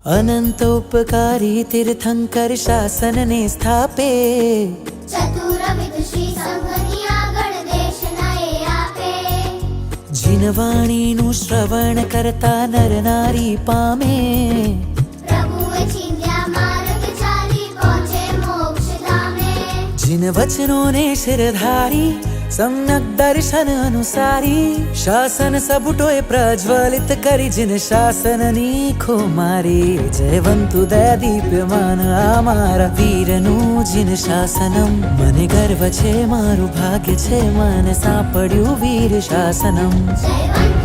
अनंतोपकारी तीर्थंकर शासन ने स्थापे चतुर विदुषी संघनी આગળ દેશના એ આપે जिनवाणीनु श्रवण करता नर नारी पामे પ્રભુએ ચિંધ્યા માર્ગ ચાલી પહોંચે મોક્ષ ધામે जिन वचनों ने शिरधारी सम्यक दर्शन अनुसारी शासन सबुटोए प्रज्वलित करी जिन शासन नीखो मारी जयवंतु दया दीप्यमान आमारा वीरनु जिन शासनम मने गर्व छे मारू भाग्य छे मन सापड्યું वीर शासनम જયવંત